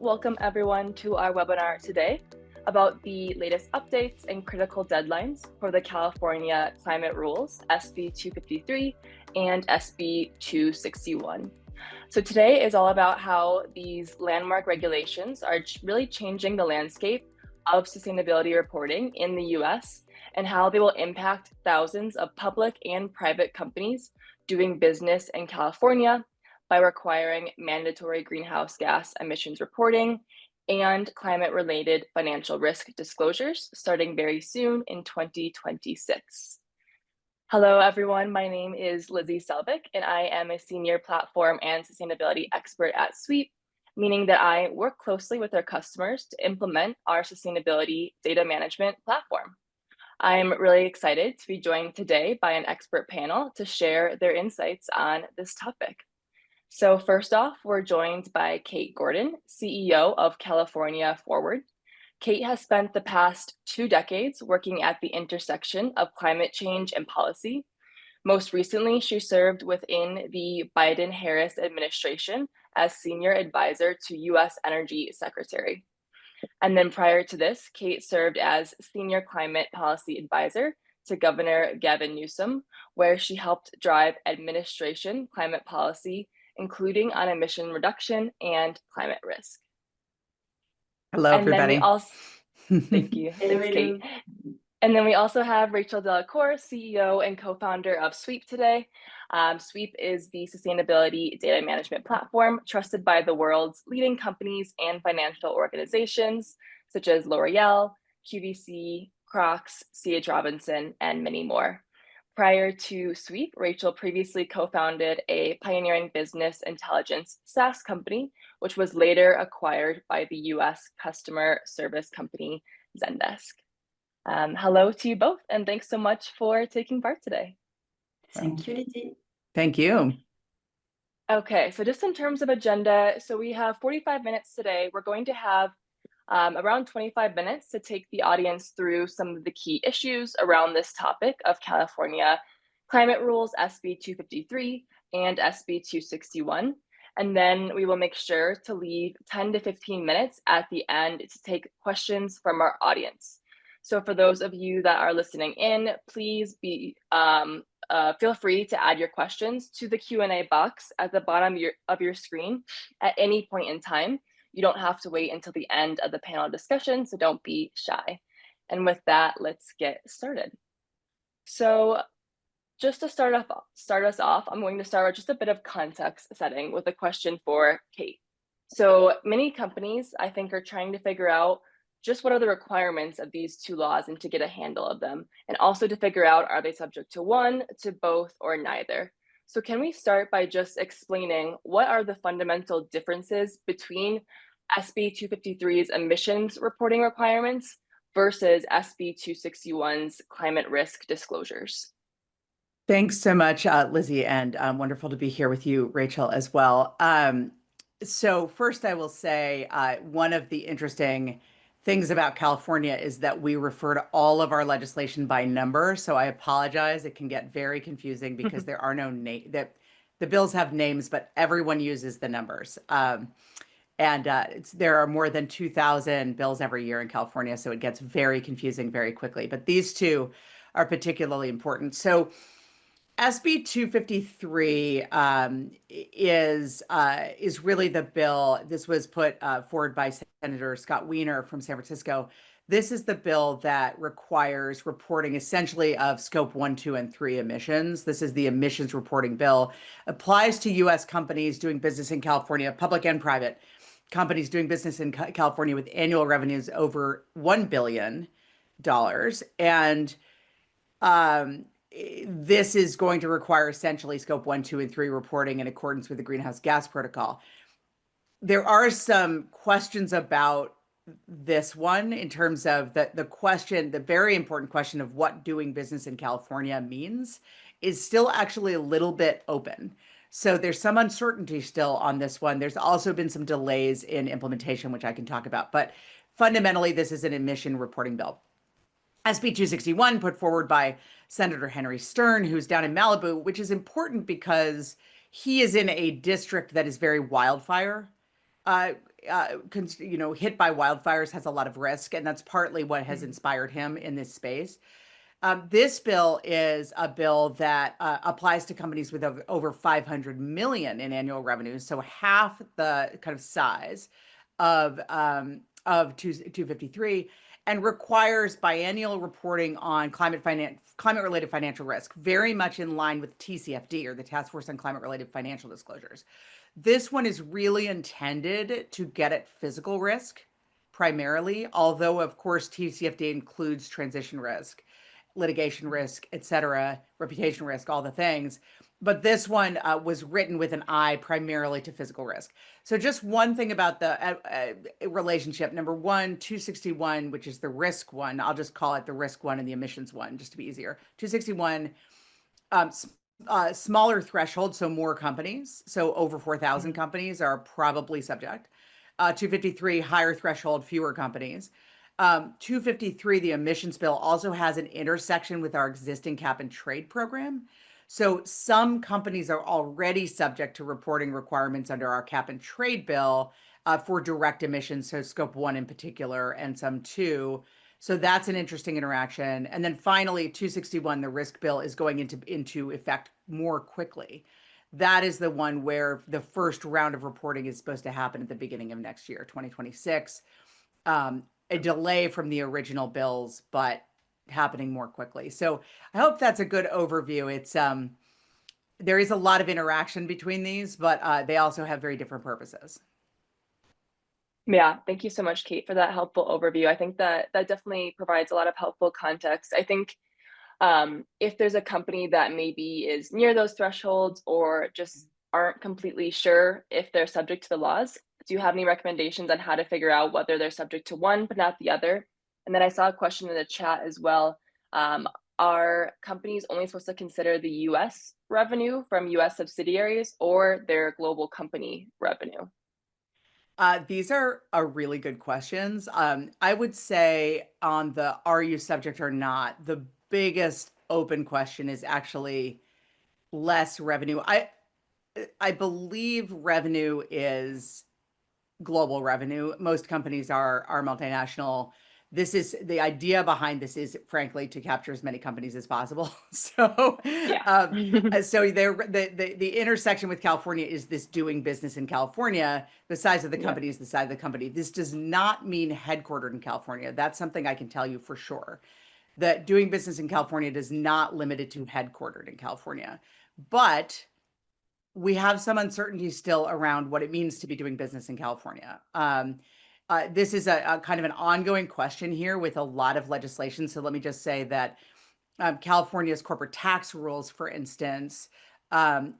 welcome everyone to our webinar today about the latest updates and critical deadlines for the California climate rules, SB 253 and SB 261. So today is all about how these landmark regulations are really changing the landscape of sustainability reporting in the US and how they will impact thousands of public and private companies doing business in California by requiring mandatory greenhouse gas emissions reporting and climate-related financial risk disclosures starting very soon in 2026. Hello, everyone. My name is Lizzie Selvik, and I am a senior platform and sustainability expert at Sweep, meaning that I work closely with our customers to implement our sustainability data management platform. I'm really excited to be joined today by an expert panel to share their insights on this topic. So first off, we're joined by Kate Gordon, CEO of California Forward. Kate has spent the past 2 decades working at the intersection of climate change and policy. Most recently, she served within the Biden-Harris administration as senior advisor to U.S. Energy Secretary. And then prior to this, Kate served as senior climate policy advisor to Governor Gavin Newsom, where she helped drive administration climate policy, including on emission reduction and climate risk. Hello, everybody. Thank you. Thanks, Kate. And then we also have Rachel Delacour, CEO and co-founder of Sweep today. Sweep is the sustainability data management platform trusted by the world's leading companies and financial organizations, such as L'Oreal, QVC, Crocs, C.H. Robinson, and many more. Prior to Sweep, Rachel previously co-founded a pioneering business intelligence SaaS company, which was later acquired by the US customer service company Zendesk. Hello to you both, and thanks so much for taking part today. Thank you, Lizzie. Thank you. Okay, so just in terms of agenda, so we have 45 minutes today. We're going to have around 25 minutes to take the audience through some of the key issues around this topic of California climate rules, SB 253 and SB 261. And then we will make sure to leave 10 to 15 minutes at the end to take questions from our audience. So for those of you that are listening in, please feel free to add your questions to the Q&A box at the bottom of your screen at any point in time. You don't have to wait until the end of the panel discussion, so don't be shy. And with that, let's get started. So just to start us off, I'm going to start with just a bit of context setting with a question for Kate. So many companies, I think, are trying to figure out just what are the requirements of these two laws and to get a handle of them, and also to figure out, are they subject to one, to both, or neither? So can we start by just explaining what are the fundamental differences between SB 253's emissions reporting requirements versus SB 261's climate risk disclosures? Thanks so much, Lizzie, and wonderful to be here with you, Rachel, as well. So first I will say one of the interesting things about California is that we refer to all of our legislation by number. So I apologize. It can get very confusing because there are no the bills have names, but everyone uses the numbers. There are more than 2,000 bills every year in California, so it gets very confusing very quickly. But these two are particularly important. So SB 253 is really the bill. This was put forward by Senator Scott Wiener from San Francisco. This is the bill that requires reporting essentially of scope 1, 2, and 3 emissions. This is the emissions reporting bill. Applies to U.S. companies doing business in California, public and private companies doing business in California with annual revenues over $1 billion. And this is going to require essentially scope 1, 2, and 3 reporting in accordance with the Greenhouse Gas Protocol. There are some questions about this one in terms of the very important question of what doing business in California means is still actually a little bit open. So there's some uncertainty still on this one. There's also been some delays in implementation, which I can talk about. But fundamentally, this is an emission reporting bill. SB 261 put forward by Senator Henry Stern, who's down in Malibu, which is important because he is in a district that is very wildfire hit by wildfires has a lot of risk, and that's partly what has inspired him in this space. This bill is a bill that applies to companies with over 500 million in annual revenues, so half the kind of size of 253, and requires biennial reporting on climate-related financial risk, very much in line with TCFD, or the Task Force on Climate-Related Financial Disclosures. This one is really intended to get at physical risk primarily, although of course TCFD includes transition risk, litigation risk, et cetera, reputation risk, all the things. But this one was written with an eye primarily to physical risk. So just one thing about the relationship. Number one, 261, which is the risk one. I'll just call it the risk one and the emissions one, just to be easier. 261, smaller threshold, so more companies. So over 4,000 companies are probably subject. 253, higher threshold, fewer companies. 253, the emissions bill, also has an intersection with our existing cap and trade program. So some companies are already subject to reporting requirements under our cap and trade bill for direct emissions, so scope 1 in particular, and some 2. So that's an interesting interaction. And then finally, 261, the risk bill, is going into effect more quickly. That is the one where the first round of reporting is supposed to happen at the beginning of next year, 2026. A delay from the original bills, but happening more quickly. So I hope that's a good overview. It's there is a lot of interaction between these, but they also have very different purposes. Yeah, thank you so much, Kate, for that helpful overview. I think that definitely provides a lot of helpful context. I think if there's a company that maybe is near those thresholds or just aren't completely sure if they're subject to the laws, do you have any recommendations on how to figure out whether they're subject to one but not the other? And then I saw a question in the chat as well. Are companies only supposed to consider the US revenue from US subsidiaries or their global company revenue? These are really good questions. I would say on the are you subject or not, the biggest open question is actually less revenue. I believe revenue is global revenue. Most companies are multinational. This is the idea behind this is frankly to capture as many companies as possible. So, Yeah. so there the intersection with California is this doing business in California. The size of the company is the size of the company. This does not mean headquartered in California. That's something I can tell you for sure. That doing business in California does not limit it to headquartered in California, but we have some uncertainty still around what it means to be doing business in California. This is a kind of an ongoing question here with a lot of legislation. So let me just say that California's corporate tax rules, for instance,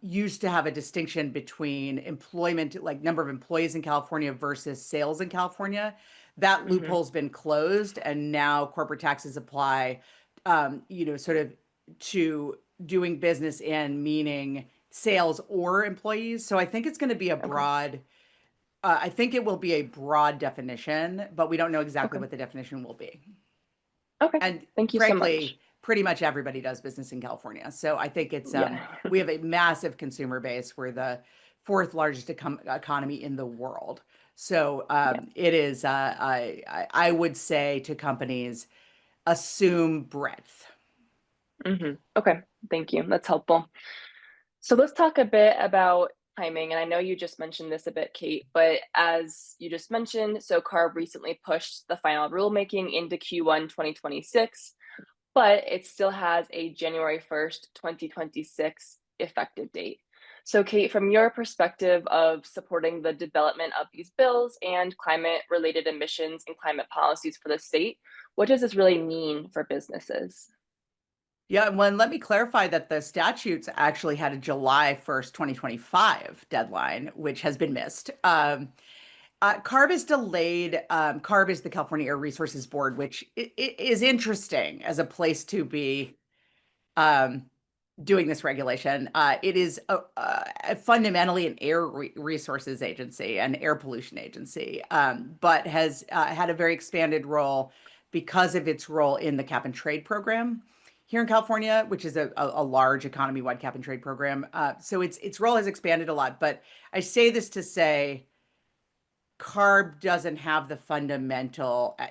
used to have a distinction between employment, like number of employees in California versus sales in California. That loophole's been closed, and now corporate taxes apply, sort of to doing business in, meaning sales or employees. So I think it's going to be a broad, I think it will be a broad definition, but we don't know exactly what the definition will be. Okay. And Thank you so much. frankly, pretty much everybody does business in California. So I think it's, Yeah. we have a massive consumer base. We're the fourth largest economy in the world. So it is, I would say to companies, assume breadth. Okay, thank you. That's helpful. So let's talk a bit about timing. And I know you just mentioned this a bit, Kate, but as you just mentioned, so CARB recently pushed the final rulemaking into Q1 2026, but it still has a January 1st, 2026 effective date. So, Kate, from your perspective of supporting the development of these bills and climate related emissions and climate policies for the state, what does this really mean for businesses? Yeah, well, let me clarify that the statutes actually had a July 1st, 2025 deadline, which has been missed. CARB is delayed. CARB is the California Air Resources Board, which is interesting as a place to be doing this regulation. It is fundamentally an air resources agency, an air pollution agency, but has had a very expanded role because of its role in the cap and trade program here in California, which is a large economy-wide cap and trade program. So its role has expanded a lot. But I say this to say CARB doesn't have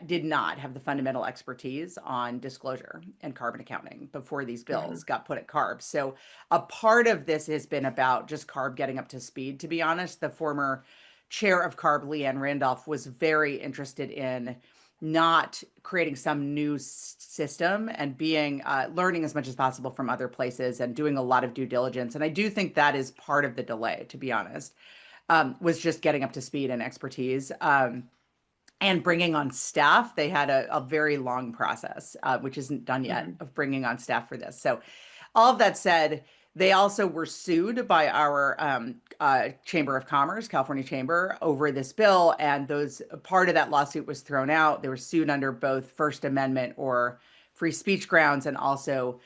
did not have the fundamental expertise on disclosure and carbon accounting before these bills got put at CARB. So a part of this has been about just CARB getting up to speed. To be honest, the former chair of CARB, Leanne Randolph, was very interested in not creating some new system and being learning as much as possible from other places and doing a lot of due diligence. And I do think that is part of the delay, to be honest. Was just getting up to speed and expertise. And bringing on staff. They had a very long process, which isn't done yet, of bringing on staff for this. So all of that said, they also were sued by our Chamber of Commerce, California Chamber, over this bill. And part of that lawsuit was thrown out. They were sued under both First Amendment or free speech grounds and also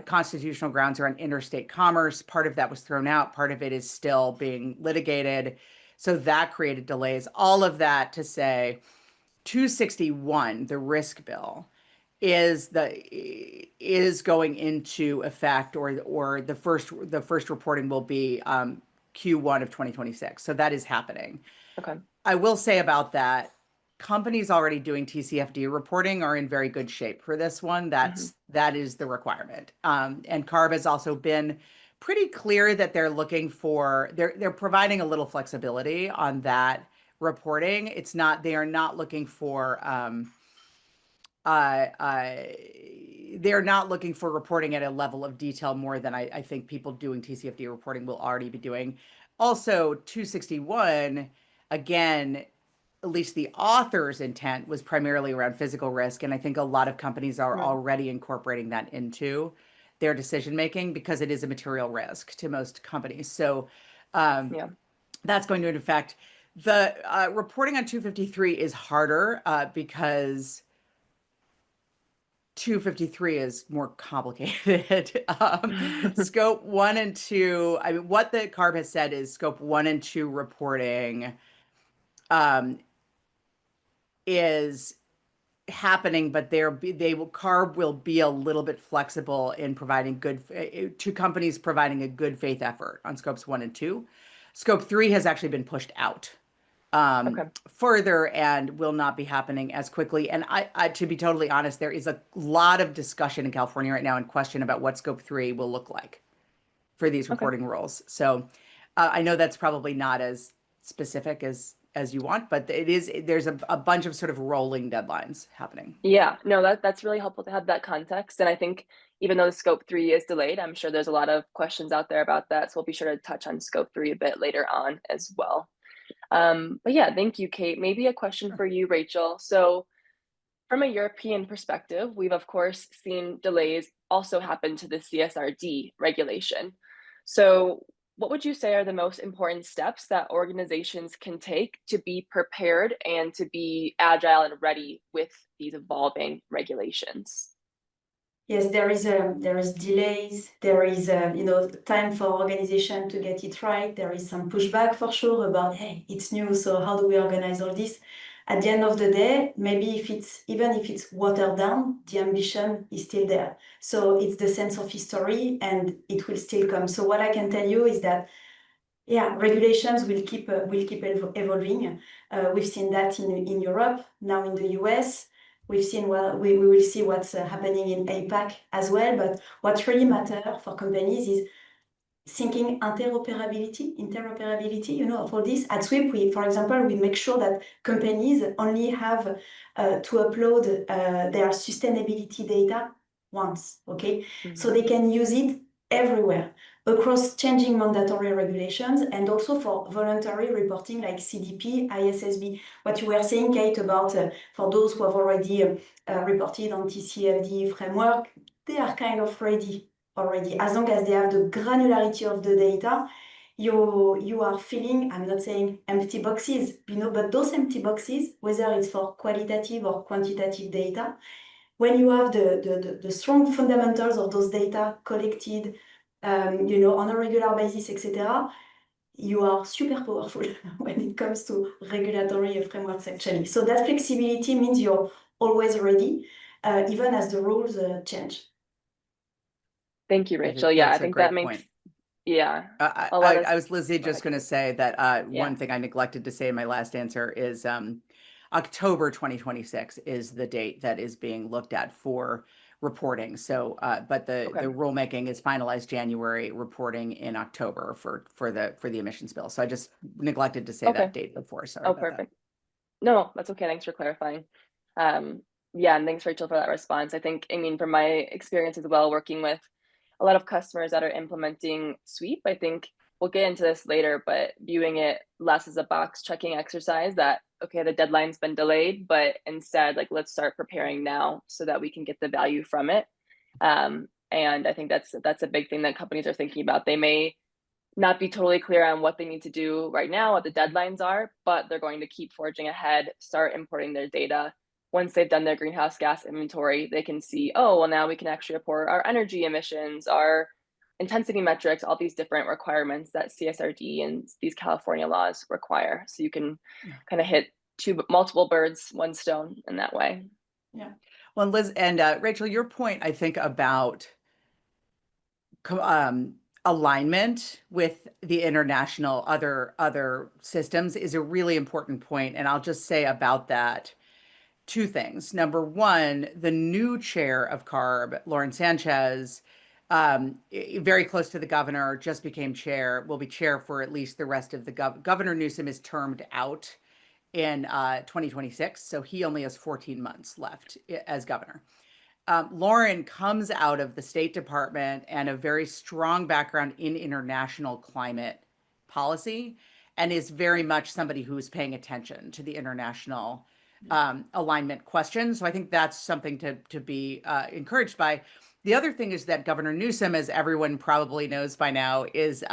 constitutional grounds around interstate commerce. Part of that was thrown out. Part of it is still being litigated. So that created delays. All of that to say 261, the risk bill, is going into effect, or the first reporting will be Q1 of 2026. So that is happening. Okay. I will say about that, companies already doing TCFD reporting are in very good shape for this one. That is the requirement. And CARB has also been pretty clear that they're providing a little flexibility on that reporting. They are not looking for they're not looking for reporting at a level of detail more than I think people doing TCFD reporting will already be doing. Also, 261, again, at least the author's intent was primarily around physical risk. And I think a lot of companies are already incorporating that into their decision making because it is a material risk to most companies. So that's going to affect the reporting on 253 is harder because 253 is more complicated. Scope 1 and 2, I mean, what the CARB has said is scope 1 and 2 reporting is happening, but CARB will be a little bit flexible in providing to companies providing a good faith effort on scopes 1 and 2. Scope 3 has actually been pushed out further and will not be happening as quickly. And I, to be totally honest, there is a lot of discussion in California right now and question about what scope 3 will look like for these reporting rules. So I know that's probably not as specific as you want, but there's a bunch of sort of rolling deadlines happening. Yeah, no, that's really helpful to have that context. And I think even though the scope 3 is delayed, I'm sure there's a lot of questions out there about that. So we'll be sure to touch on scope 3 a bit later on as well. But yeah, thank you, Kate. Maybe a question for you, Rachel. So from a European perspective, we've of course seen delays also happen to the CSRD regulation. So what would you say are the most important steps that organizations can take to be prepared and to be agile and ready with these evolving regulations? Yes, there is delays. There is time for organization to get it right. There is some pushback for sure about, hey, it's new, so how do we organize all this? At the end of the day, maybe even if it's watered down, the ambition is still there. So it's the sense of history, and it will still come. So what I can tell you is that, yeah, regulations will keep evolving. We've seen that in Europe, now in the US. We've seen, well, we will see what's happening in APAC as well. But what really matters for companies is thinking interoperability, of all this. At SWIP, for example, we make sure that companies only have to upload their sustainability data once, okay? So they can use it everywhere across changing mandatory regulations and also for voluntary reporting like CDP, ISSB. What you were saying, Kate, about for those who have already reported on TCFD framework, they are kind of ready already. As long as they have the granularity of the data, you are filling, I'm not saying empty boxes, but those empty boxes, whether it's for qualitative or quantitative data, when you have the strong fundamentals of those data collected, on a regular basis, etc., you are super powerful when it comes to regulatory frameworks, actually. So that flexibility means you're always ready, even as the rules change. Thank you, Rachel. Yeah, I think that makes Yeah, I, a lot I, of. I was, Lizzie, Go just ahead. going to say that Yeah. one thing I neglected to say in my last answer is October 2026 is the date that is being looked at for reporting. So, but the Okay. rulemaking is finalized January, reporting in October for the emissions bill. So I just neglected to say Okay. that date before. Sorry Oh, about that. perfect. No, that's okay. Thanks for clarifying. Um, yeah, and thanks, Rachel, for that response. I think, I mean, from my experience as well, working with a lot of customers that are implementing Sweep, I think we'll get into this later, but viewing it less as a box checking exercise that, okay, the deadline's been delayed, but instead, like, let's start preparing now so that we can get the value from it. And I think that's a big thing that companies are thinking about. They may not be totally clear on what they need to do right now, what the deadlines are, but they're going to keep forging ahead, start importing their data. Once they've done their greenhouse gas inventory, they can see, oh, well, now we can actually report our energy emissions, our intensity metrics, all these different requirements that CSRD and these California laws require. So you can Yeah. kind of hit multiple birds, one stone in that way. Yeah. Well, Liz and Rachel, your point, I think, about alignment with the international other systems is a really important point. And I'll just say about that two things. Number one, the new chair of CARB, Lauren Sanchez, very close to the governor, just became chair, will be chair for at least the rest of the Governor Newsom is termed out in 2026, so he only has 14 months left as governor. Lauren comes out of the State Department and a very strong background in international climate policy, and is very much somebody who's paying attention to the international alignment questions. So I think that's something to be encouraged by. The other thing is that Governor Newsom, as everyone probably knows by now, is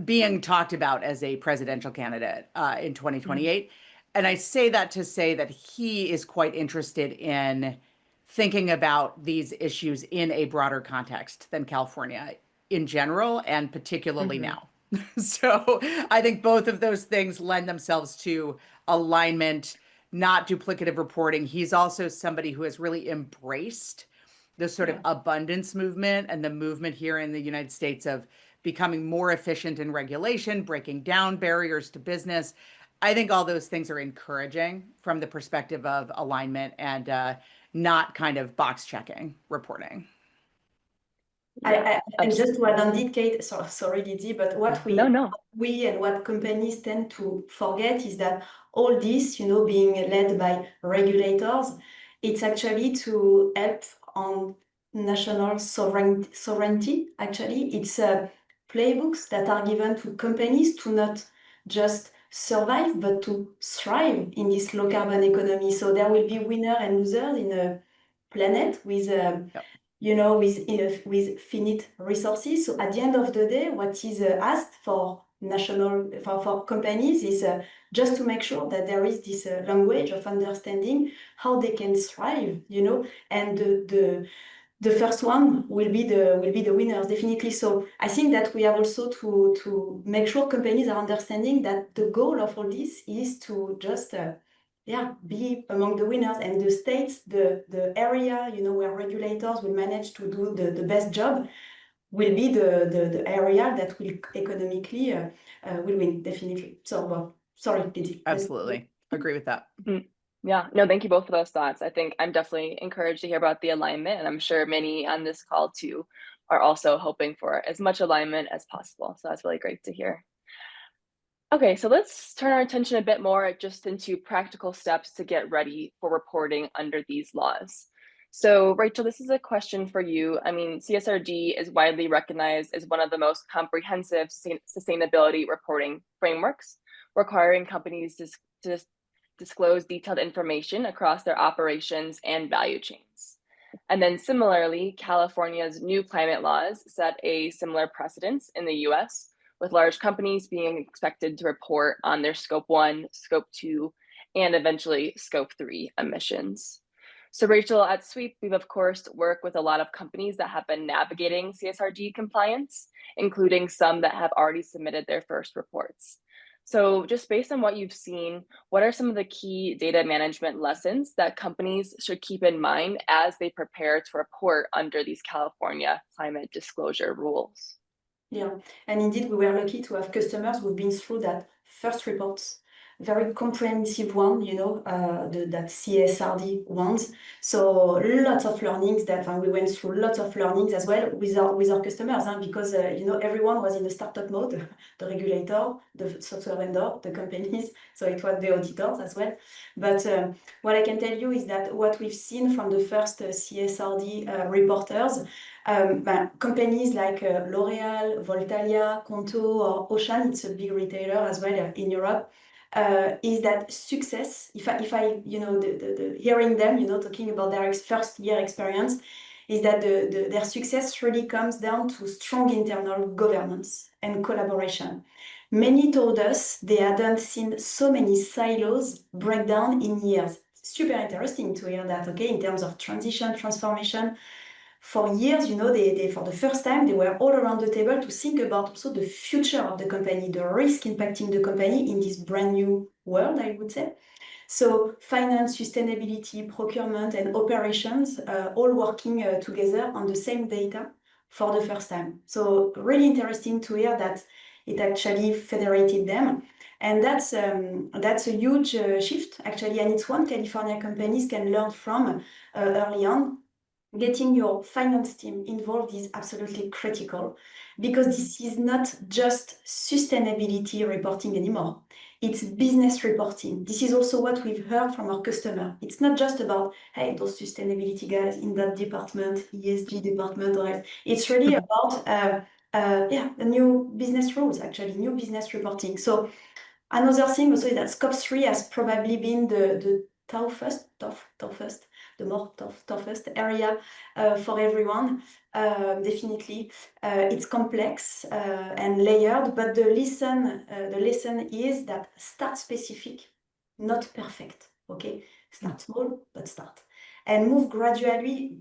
being talked about as a presidential candidate in 2028. And I say that to say that he is quite interested in thinking about these issues in a broader context than California in general, and particularly Mm-hmm. now. So I think both of those things lend themselves to alignment, not duplicative reporting. He's also somebody who has really embraced the sort of Yeah. abundance movement and the movement here in the United States of becoming more efficient in regulation, breaking down barriers to business. I think all those things are encouraging from the perspective of alignment and not kind of box checking reporting. Yeah, And just to absolutely. add on it, Kate, sorry, Lizzie, but what No, no. we and what companies tend to forget is that all this, being led by regulators, it's actually to help on national sovereignty. Actually, it's playbooks that are given to companies to not just survive, but to thrive in this low carbon economy. So there will be winners and losers in a planet with Yep. with finite resources. So at the end of the day, what is asked for for companies is just to make sure that there is this language of understanding how they can thrive, and the first one will be the winners, definitely. So I think that we have also to make sure companies are understanding that the goal of all this is to just be among the winners, and the states, the area, where regulators will manage to do the best job will be the area that will economically will win, definitely. So, well, sorry, Lizzie. Absolutely. Agree with that. Yeah, no, thank you both for those thoughts. I think I'm definitely encouraged to hear about the alignment, and I'm sure many on this call too are also hoping for as much alignment as possible. So that's really great to hear. Okay, so let's turn our attention a bit more just into practical steps to get ready for reporting under these laws. So, Rachel, this is a question for you. I mean, CSRD is widely recognized as one of the most comprehensive sustainability reporting frameworks, requiring companies to disclose detailed information across their operations and value chains. And then similarly, California's new climate laws set a similar precedence in the US, with large companies being expected to report on their Scope 1, Scope 2, and eventually Scope 3 emissions. So, Rachel, at Sweep, we've of course worked with a lot of companies that have been navigating CSRD compliance, including some that have already submitted their first reports. So, just based on what you've seen, what are some of the key data management lessons that companies should keep in mind as they prepare to report under these California climate disclosure rules? Yeah, and indeed, we were lucky to have customers who've been through that first reports, very comprehensive one, that CSRD ones. So lots of learnings that and we went through lots of learnings as well with our customers, because everyone was in a startup mode, the regulator, the software vendor, the companies. So it was the auditors as well. But what I can tell you is that what we've seen from the first CSRD reporters. Companies like L'Oréal, Voltalia, Conto, or Ocean, it's a big retailer as well in Europe, is that success, if I hearing them, talking about their first year experience, is that their success really comes down to strong internal governance and collaboration. Many told us they hadn't seen so many silos break down in years. Super interesting to hear that, okay, in terms of transition, transformation. For years, they for the first time, they were all around the table to think about also the future of the company, the risk impacting the company in this brand new world, I would say. So finance, sustainability, procurement, and operations all working together on the same data for the first time. So really interesting to hear that it actually federated them. And that's a huge shift, actually. And it's one California companies can learn from early on. Getting your finance team involved is absolutely critical because this is not just sustainability reporting anymore. It's business reporting. This is also what we've heard from our customer. It's not just about, hey, those sustainability guys in that department, ESG department, or else. It's really about, the new business rules, actually, new business reporting. So another thing also is that scope 3 has probably been the toughest, toughest area for everyone. Definitely, it's complex and layered, but the lesson is that start specific, not perfect. Okay, start small, but start. And move gradually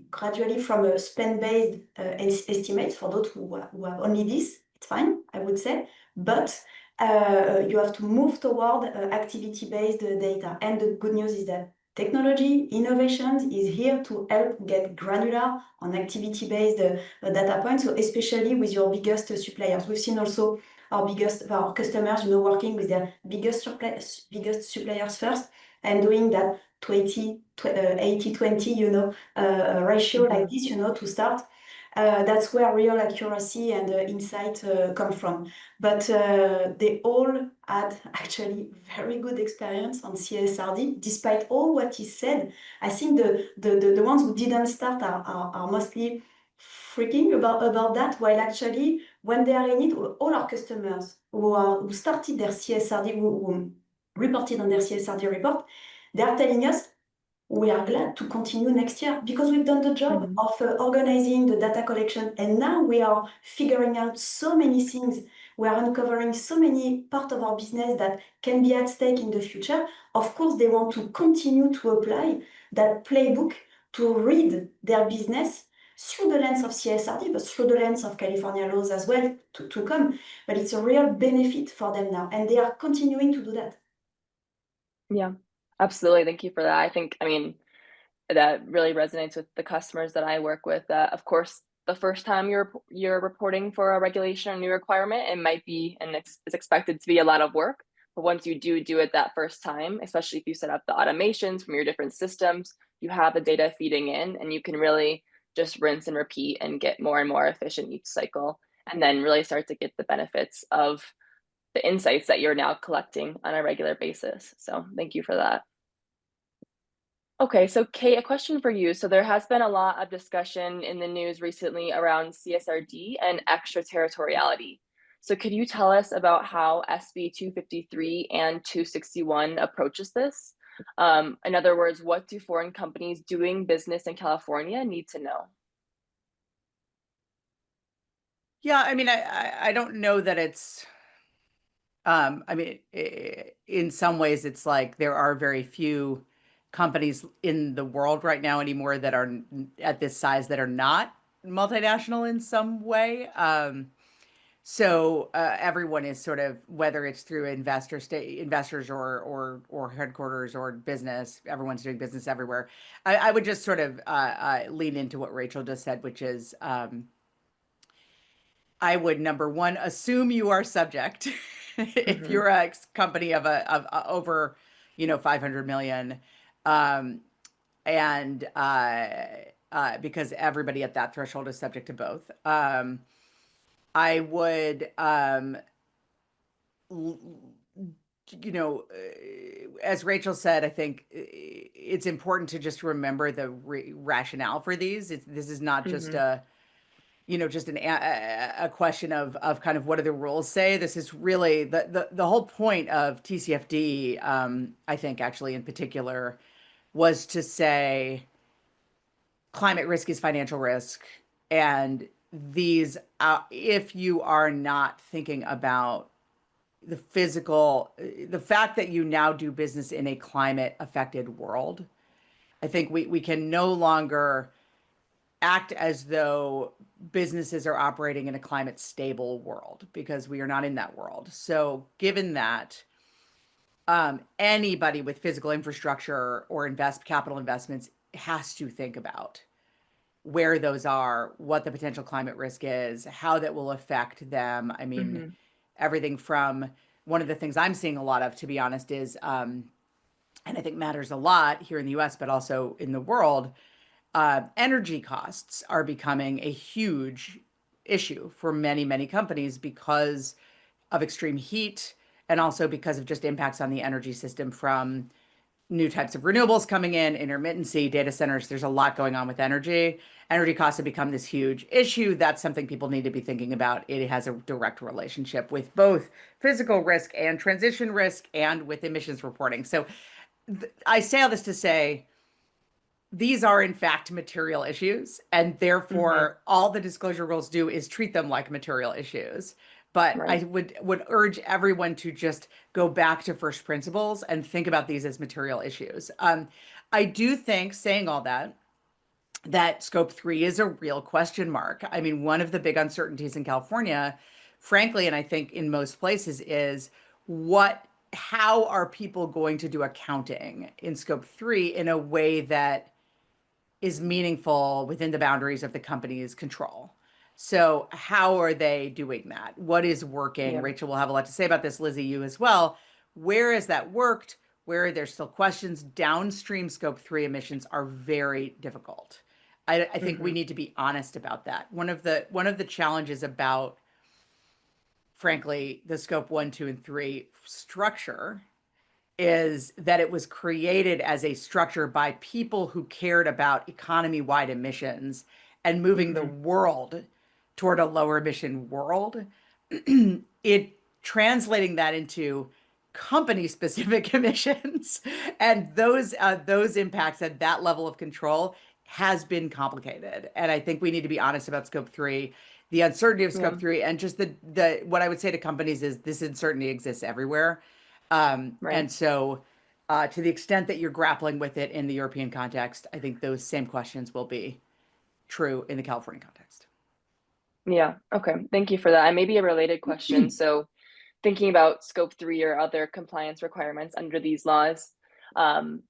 from a spend-based estimates for those who have only this. It's fine, I would say, but you have to move toward activity-based data. And the good news is that technology, innovation is here to help get granular on activity-based data points, so especially with your biggest suppliers. We've seen also our customers, working with their biggest suppliers first and doing that 80-20, ratio like this, to start. That's where real accuracy and insight come from. But they all had actually very good experience on CSRD, despite all what is said. I think the ones who didn't start are mostly freaking about that, while actually when they are in it, all our customers who started their CSRD, who reported on their CSRD report, they are telling us we are glad to continue next year because we've done the job of organizing the data collection, and now we are figuring out so many things. We are uncovering so many parts of our business that can be at stake in the future. Of course, they want to continue to apply that playbook to read their business through the lens of CSRD, but through the lens of California laws as well to come. But it's a real benefit for them now, and they are continuing to do that. Yeah, absolutely. Thank you for that. I mean, that really resonates with the customers that I work with. Of course, the first time you're reporting for a regulation or new requirement, it might be and it's expected to be a lot of work. But once you do it that first time, especially if you set up the automations from your different systems, you have the data feeding in, and you can really just rinse and repeat and get more and more efficient each cycle, and then really start to get the benefits of the insights that you're now collecting on a regular basis. So thank you for that. Okay, so Kate, a question for you. So there has been a lot of discussion in the news recently around CSRD and extraterritoriality. So could you tell us about how SB 253 and 261 approaches this? In other words, what do foreign companies doing business in California need to know? Yeah, I mean, I don't know that it's I mean, in some ways, it's like there are very few companies in the world right now anymore that are at this size that are not multinational in some way. So everyone is sort of, whether it's through investors or headquarters or business, everyone's doing business everywhere. I would just sort of lean into what Rachel just said, which is I would, number one, assume you are subject. If Mm-hmm. you're a company of over, 500 million, um, and because everybody at that threshold is subject to both. I would, as Rachel said, I think it's important to just remember the rationale for these. This is not just Mm-hmm. a question of kind of what do the rules say. This is really the whole point of TCFD, I think actually in particular, was to say climate risk is financial risk. And these, if you are not thinking about the fact that you now do business in a climate affected world, I think we can no longer act as though businesses are operating in a climate stable world because we are not in that world. So, given that, anybody with physical infrastructure or capital investments has to think about where those are, what the potential climate risk is, how that will affect them. I mean, Mm-hmm. everything from one of the things I'm seeing a lot of, to be honest, is, and I think matters a lot here in the US, but also in the world, energy costs are becoming a huge issue for many, many companies because of extreme heat and also because of just impacts on the energy system from new types of renewables coming in, intermittency, data centers. There's a lot going on with energy. Energy costs have become this huge issue. That's something people need to be thinking about. It has a direct relationship with both physical risk and transition risk and with emissions reporting. So I say all this to say these are in fact material issues, and Mm-hmm. therefore all the disclosure rules do is treat them like material issues. But Right. I would urge everyone to just go back to first principles and think about these as material issues. I do think, saying all that scope 3 is a real question mark. I mean, one of the big uncertainties in California, frankly, and I think in most places, is how are people going to do accounting in scope 3 in a way that is meaningful within the boundaries of the company's control. So, how are they doing that? What is working? Yeah. Rachel will have a lot to say about this, Lizzie, you as well. Where has that worked? Where are there still questions? Downstream scope 3 emissions are very difficult. I think we Mm-hmm. need to be honest about that. One of the challenges about, frankly, the scope 1, 2, and 3 structure is that it was created as a structure by people who cared about economy-wide emissions and moving the Mm-hmm. world toward a lower emission world. It translating that into company specific emissions and those impacts at that level of control has been complicated. And I think we need to be honest about scope 3, the uncertainty of Yeah. scope 3, and just the what I would say to companies is this uncertainty exists everywhere. Right. And so, to the extent that you're grappling with it in the European context, I think those same questions will be true in the California context. Yeah. Okay. Thank you for that. And maybe a related question. So, thinking about scope 3 or other compliance requirements under these laws, um,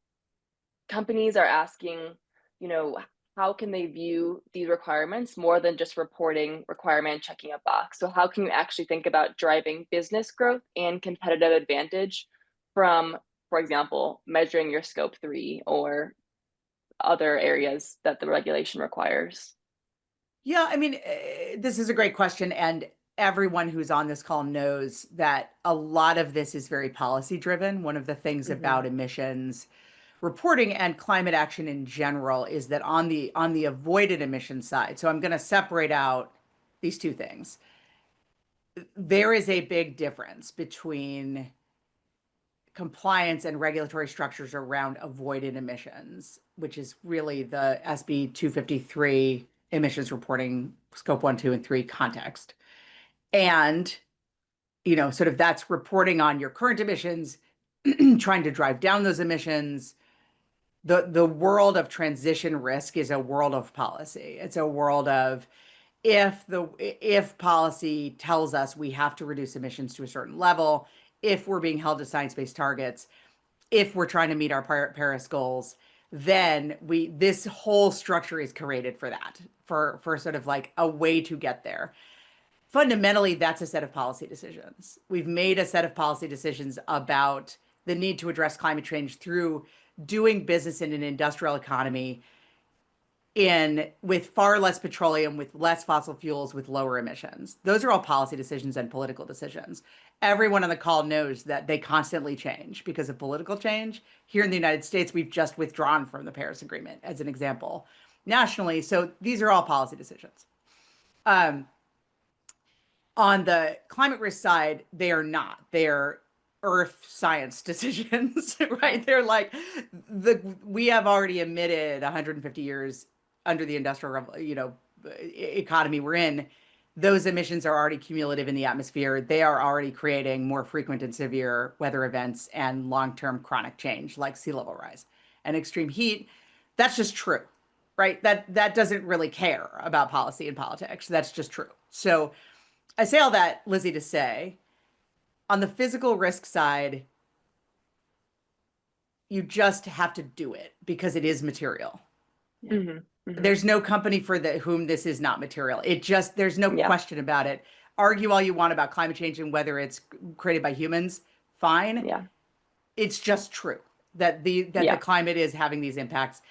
companies are asking, you know, how can they view these requirements more than just reporting requirement, checking a box? So, how can you actually think about driving business growth and competitive advantage from, for example, measuring your scope 3 or other areas that the regulation requires? Yeah, I mean, this is a great question. And everyone who's on this call knows that a lot of this is very policy driven. One of the things Hmm. about emissions reporting and climate action in general is that on the avoided emission side, so I'm going to separate out these two things. There is a big difference between compliance and regulatory structures around avoided emissions, which is really the SB 253 emissions reporting scope 1, 2, and 3 context. And, sort of that's reporting on your current emissions, trying to drive down those emissions. The world of transition risk is a world of policy. It's a world of if policy tells us we have to reduce emissions to a certain level, if we're being held to science-based targets, if we're trying to meet our Paris goals, then this whole structure is created for that, for sort of like a way to get there. Fundamentally, that's a set of policy decisions. We've made a set of policy decisions about the need to address climate change through doing business in an industrial economy with far less petroleum, with less fossil fuels, with lower emissions. Those are all policy decisions and political decisions. Everyone on the call knows that they constantly change because of political change. Here in the United States, we've just withdrawn from the Paris Agreement, as an example, nationally. So these are all policy decisions. On the climate risk side, they are not. They're earth science decisions, right? They're like we have already emitted 150 years under the industrial, economy we're in. Those emissions are already cumulative in the atmosphere. They are already creating more frequent and severe weather events and long-term chronic change like sea level rise and extreme heat. That's just true, right? That doesn't really care about policy and politics. That's just true. So I say all that, Lizzie, to say, on the physical risk side, you just have to do it because it is material. Mm-hmm. Mm-hmm. There's no company for whom this is not material. There's no question about it. Argue all you want about climate change and whether it's created by humans, fine. Yeah. It's just true that the climate is having these impacts.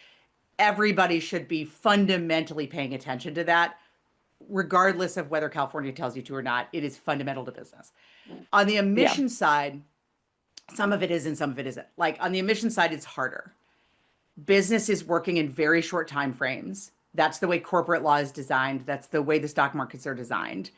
Everybody should be fundamentally paying attention to that, regardless of whether California tells you to or not. It is fundamental to business. On the emission side, some of it is and some of it isn't. Like on the emission side, it's harder. Business is working in very short time frames. That's the way corporate law is designed. That's the way the stock markets are designed.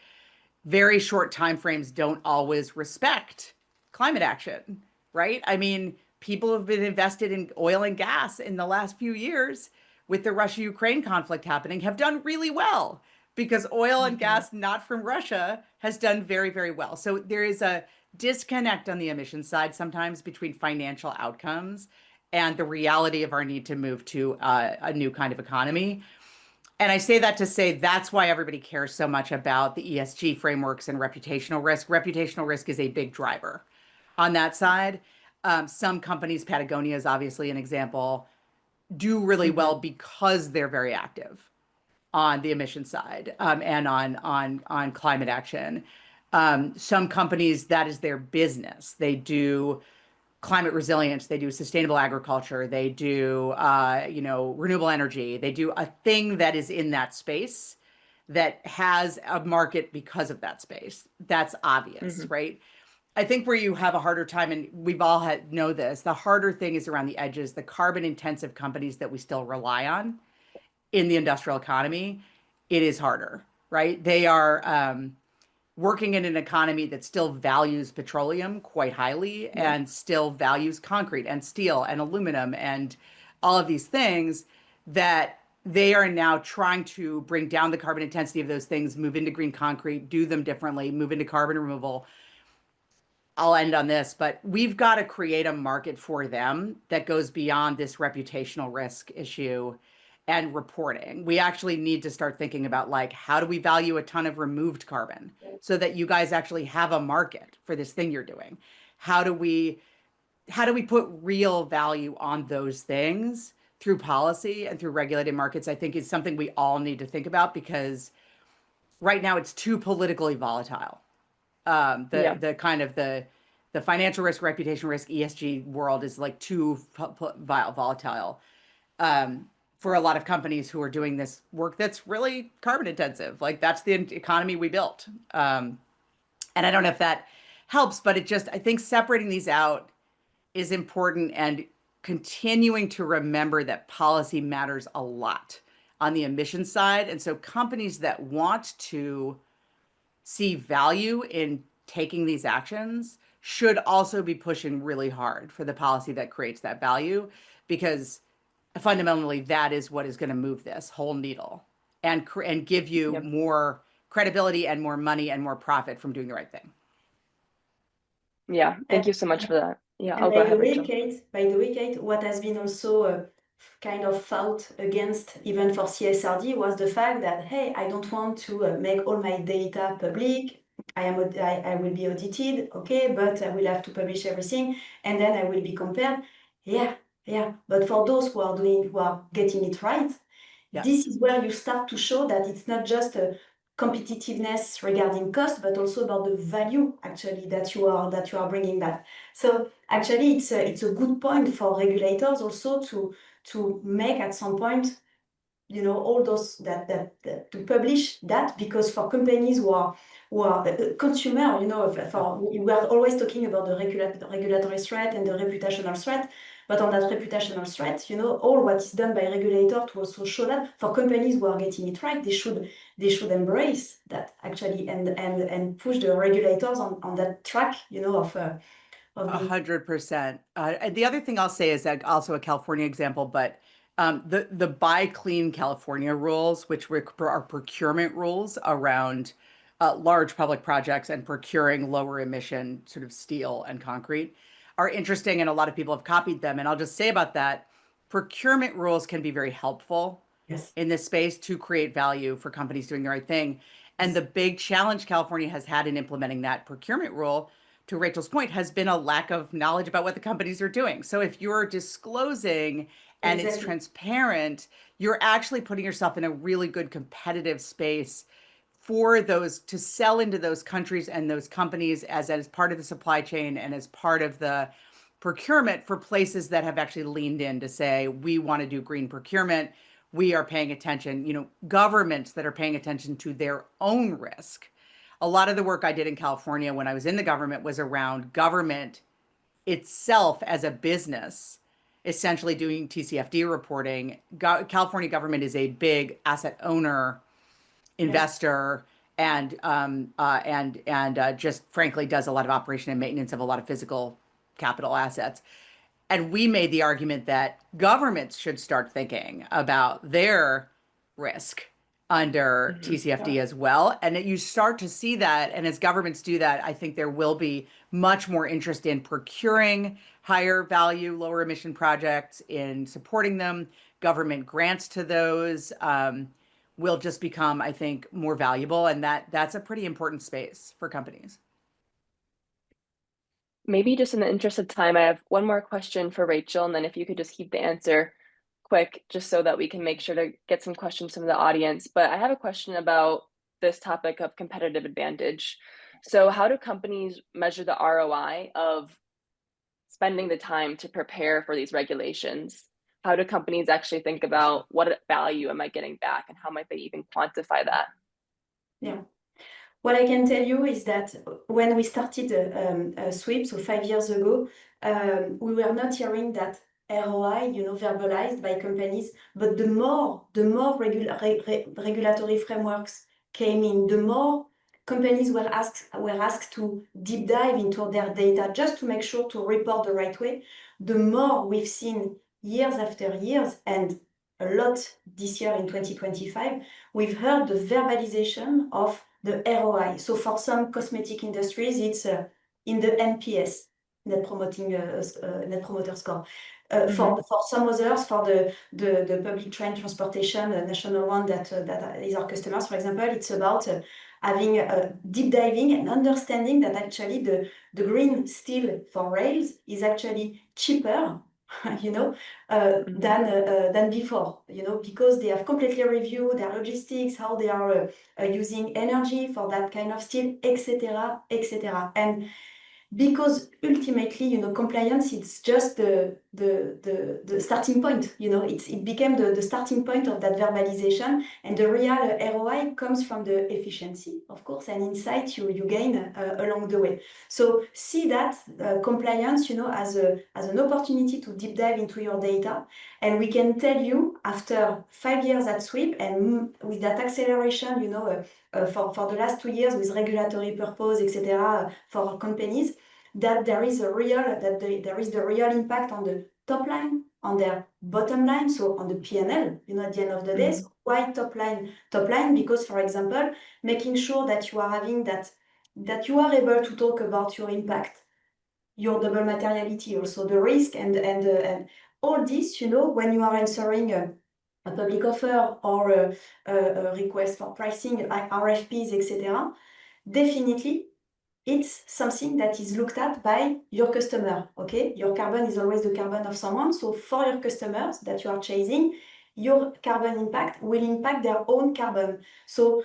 Very short time frames don't always respect climate action, right? I mean, people have been invested in oil and gas in the last few years with the Russia-Ukraine conflict happening, have done really well because oil and gas not from Russia has done very, very well. So there is a disconnect on the emissions side sometimes between financial outcomes and the reality of our need to move to a new kind of economy. And I say that to say that's why everybody cares so much about the ESG frameworks and reputational risk. Reputational risk is a big driver on that side. Some companies, Patagonia is obviously an example, do really well because they're very active on the emission side and on climate action. Some companies, that is their business. They do climate resilience, they do sustainable agriculture, they do renewable energy, they do a thing that is in that space that has a market because of that space. That's obvious, right? I think where you have a harder time, and we've all know this, the harder thing is around the edges, the carbon intensive companies that we still rely on in the industrial economy. It is harder, right? They are working in an economy that still values petroleum quite highly and still values concrete and steel and aluminum and all of these things, that they are now trying to bring down the carbon intensity of those things, move into green concrete, do them differently, move into carbon removal. I'll end on this, but we've got to create a market for them that goes beyond this reputational risk issue and reporting. We actually need to start thinking about, like, how do we value a ton of removed carbon so that you guys actually have a market for this thing you're doing? How do we put real value on those things through policy and through regulated markets? I think is something we all need to think about, because right now it's too politically volatile. The kind of the financial risk, reputation risk, ESG world is like too volatile for a lot of companies who are doing this work that's really carbon intensive. Like, that's the economy we built. And I don't know if that helps, but I think separating these out is important, and continuing to remember that policy matters a lot on the emissions side. And so companies that want to see value in taking these actions should also be pushing really hard for the policy that creates that value, because fundamentally that is what is going to move this whole needle and give you more credibility and more money and more profit from doing the right thing. Yeah, thank you so much for that. Yeah, and I'll go ahead, by Rachel. the way, Kate, what has been also kind of fought against, even for CSRD, was the fact that, hey, I don't want to make all my data public. I will be audited, okay, but I will have to publish everything, and then I will be compared. Yeah. But for those who are getting it right, Yeah. this is where you start to show that it's not just a competitiveness regarding cost, but also about the value actually that you are bringing back. So actually, it's a good point for regulators also to make at some point, all those that to publish that, because for companies who are consumer, we are always talking about the regulatory threat and the reputational threat, but on that reputational threat, all what is done by regulator to also show that for companies who are getting it right, they should embrace that actually and push the regulators on that track, of being 100%. And the other thing I'll say is that also a California example, but the Buy Clean California rules, which are procurement rules around large public projects and procuring lower emission sort of steel and concrete, are interesting, and a lot of people have copied them. And I'll just say about that, procurement rules can be very helpful yes. in this space to create value for companies doing the right thing. And the big challenge California has had in implementing that procurement rule, to Rachel's point, has been a lack of knowledge about what the companies are doing. So if you're disclosing and it's Exactly. transparent, you're actually putting yourself in a really good competitive space for those to sell into those countries and those companies as part of the supply chain and as part of the procurement for places that have actually leaned in to say, we want to do green procurement. We are paying attention, governments that are paying attention to their own risk. A lot of the work I did in California when I was in the government was around government itself as a business, essentially doing TCFD reporting. California government is a big asset owner, investor, and just frankly does a lot of operation and maintenance of a lot of physical capital assets. And we made the argument that governments should start thinking about their risk under TCFD as well. And you start to see that. And as governments do that, I think there will be much more interest in procuring higher value, lower emission projects, in supporting them. Government grants to those will just become, I think, more valuable. And that's a pretty important space for companies. Maybe just in the interest of time, I have one more question for Rachel, and then if you could just keep the answer quick, just so that we can make sure to get some questions from the audience. But I have a question about this topic of competitive advantage. So how do companies measure the ROI of spending the time to prepare for these regulations? How do companies actually think about what value am I getting back, and how might they even quantify that? Yeah. What I can tell you is that when we started SWIP, so 5 years ago, we were not hearing that ROI, verbalized by companies. But the more regulatory frameworks came in, the more companies were asked to deep dive into their data just to make sure to report the right way. The more we've seen years after years, and a lot this year in 2025, we've heard the verbalization of the ROI. So for some cosmetic industries, it's in the NPS, net promoter score. For some others, for the public train transportation, national one that is our customers, for example, it's about having deep diving and understanding that actually the green steel for rails is actually cheaper than before, because they have completely reviewed their logistics, how they are using energy for that kind of steel, etc., etc. And because ultimately, compliance, it's just the starting point. It became the starting point of that verbalization, and the real ROI comes from the efficiency, of course, and insight you gain along the way. So see that compliance, as an opportunity to deep dive into your data. And we can tell you, after 5 years at SWIP, and with that acceleration, for the last 2 years with regulatory purpose, etc., for companies, that there is the real impact on the top line, on their bottom line, so on the P&L, at the end of the day. So why top line? Top line, because, for example, making sure that you are having that you are able to talk about your impact, your double materiality, also the risk, and all this, when you are answering a public offer or a request for pricing, like RFPs, etc., definitely it's something that is looked at by your customer, okay? Your carbon is always the carbon of someone. So for your customers that you are chasing, your carbon impact will impact their own carbon. So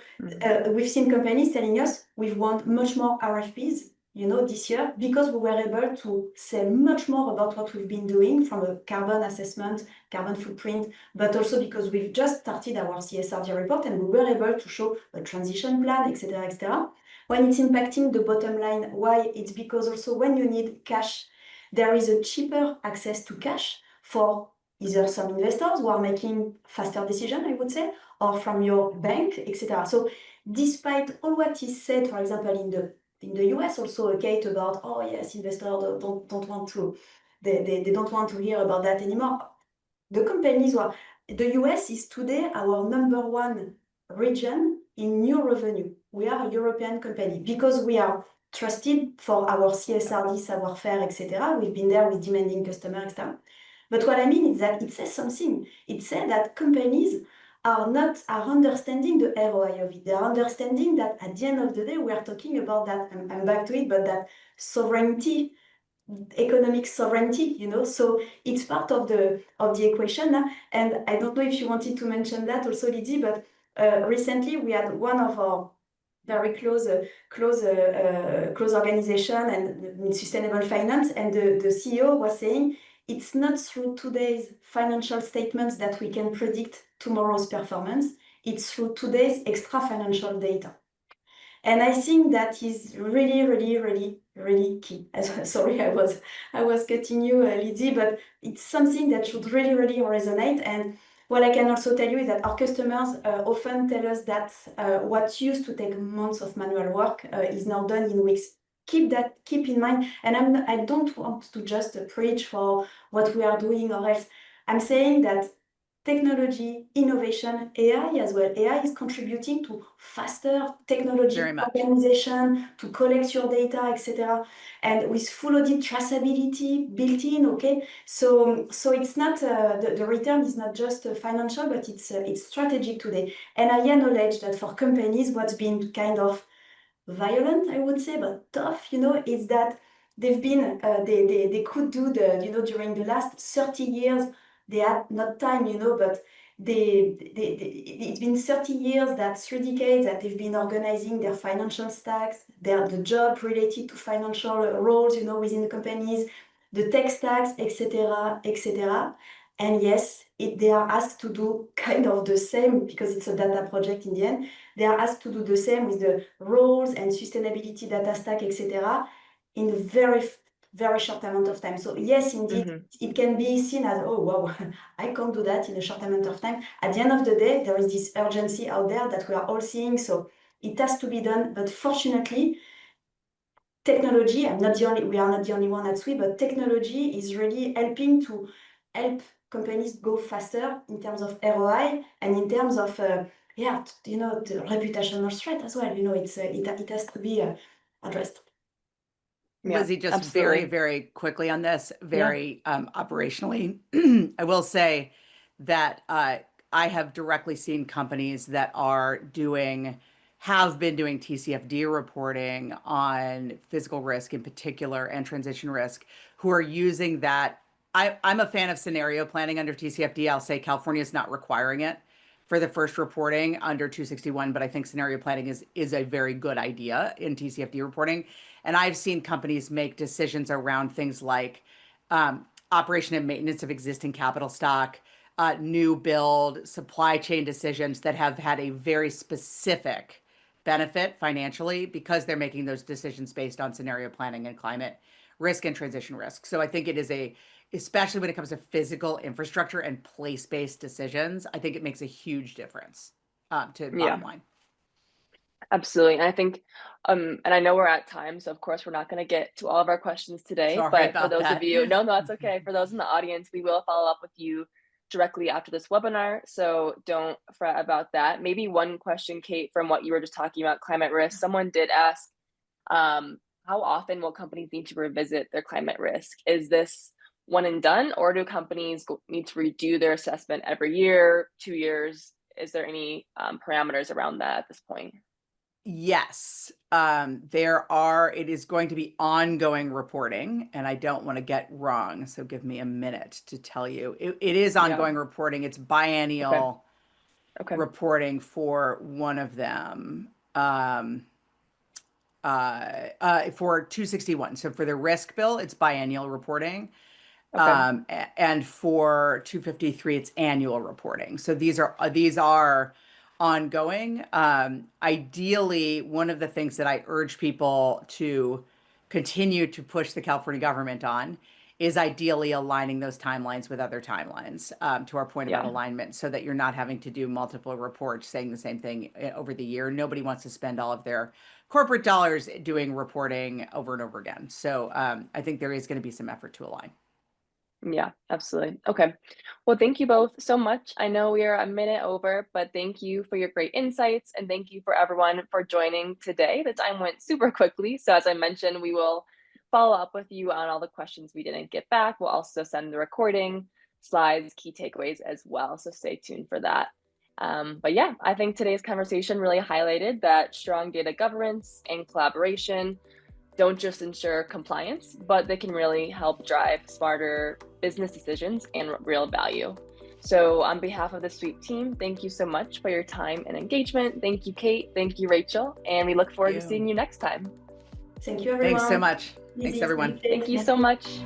we've seen companies telling us we've won much more RFPs, this year because we were able to say much more about what we've been doing from a carbon assessment, carbon footprint, but also because we've just started our CSRD report and we were able to show a transition plan, etc., etc. When it's impacting the bottom line, why? It's because also when you need cash, there is a cheaper access to cash for either some investors who are making faster decisions, I would say, or from your bank, etc. So despite all what is said, for example, in the US also, Kate, about, oh yes, investors don't want to, they don't want to hear about that anymore. The companies were, the US is today our #1 region in new revenue. We are a European company because we are trusted for our CSRD, savoir-faire, etc. We've been there with demanding customers, etc. But what I mean is that it says something. It says that companies are understanding the ROI of it. They are understanding that at the end of the day, we are talking about that, I'm back to it, but that sovereignty, economic sovereignty, so it's part of the equation. And I don't know if you wanted to mention that also, Lydie, but recently we had one of our very close organization and in sustainable finance, and the CEO was saying it's not through today's financial statements that we can predict tomorrow's performance, it's through today's extra financial data. And I think that is really, really, really, really key. Sorry, I was cutting you, Lydie, but it's something that should really, really resonate. And what I can also tell you is that our customers often tell us that what used to take months of manual work is now done in weeks. Keep in mind. And I don't want to just preach for what we are doing or else. I'm saying that technology, innovation, AI as well. AI is contributing to faster technology organization, to collect your data, etc. And with full audit traceability built in, okay? So it's not, the return is not just financial, but it's strategic today. And I acknowledge that for companies, what's been kind of violent, I would say, but tough, is that they've been, they could do during the last 30 years, they had not time, but it's been 30 years, that's 3 decades that they've been organizing their financial stacks, the job related to financial roles, within the companies, the tech stacks, etc., etc. And yes, they are asked to do kind of the same because it's a data project in the end. They are asked to do the same with the roles and sustainability data stack, etc., in a very, very short amount of time. So yes, indeed, it can be seen as, oh, wow, I can't do that in a short amount of time. At the end of the day, there is this urgency out there that we are all seeing. So it has to be done. But fortunately, technology, we are not the only one at SWE, but technology is really helping to help companies go faster in terms of ROI and in terms of, the reputational threat as well. It has to be addressed. Lizzie, just absolutely. very, very quickly on this, operationally, I will say that I have directly seen companies that have been doing TCFD reporting on physical risk in particular and transition risk, who are using that. I'm a fan of scenario planning under TCFD. I'll say California is not requiring it for the first reporting under 261, but I think scenario planning is a very good idea in TCFD reporting. And I've seen companies make decisions around things like operation and maintenance of existing capital stock, new build, supply chain decisions that have had a very specific benefit financially because they're making those decisions based on scenario planning and climate risk and transition risk. So I think it is especially when it comes to physical infrastructure and place-based decisions, I think it makes a huge difference to bottom line. Absolutely. And I think, and I know we're at time, so of course we're not going to get to all of our questions today, but for those of you, no, that's okay. For those in the audience, we will follow up with you directly after this webinar, so don't fret about that. Maybe one question, Kate, from what you were just talking about, climate risk. Someone did ask, how often will companies need to revisit their climate risk? Is this one and done, or do companies need to redo their assessment every year, 2 years? Is there any parameters around that at this point? Yes, it is going to be ongoing reporting, and I don't want to get wrong, so give me a minute to tell you. It is ongoing reporting. It's biennial reporting for one of them. For 261. So for the risk bill, it's biennial reporting. And for 253, it's annual reporting. So these are ongoing. Ideally, one of the things that I urge people to continue to push the California government on is ideally aligning those timelines with other timelines, to our point about alignment, so that you're not having to do multiple reports saying the same thing over the year. Nobody wants to spend all of their corporate dollars doing reporting over and over again. So I think there is going to be some effort to align. Yeah, absolutely. Okay. Well, thank you both so much. I know we are a minute over, but thank you for your great insights, and thank you for everyone for joining today. The time went super quickly. So as I mentioned, we will follow up with you on all the questions we didn't get back. We'll also send the recording, slides, key takeaways as well. So stay tuned for that. But yeah, I think today's conversation really highlighted that strong data governance and collaboration don't just ensure compliance, but they can really help drive smarter business decisions and real value. So on behalf of the SWEEP team, thank you so much for your time and engagement. Thank you, Kate. Thank you, Rachel. And we look forward to seeing you next time. Thank you, everyone. Thanks so much. Thanks, everyone. Thank you so much.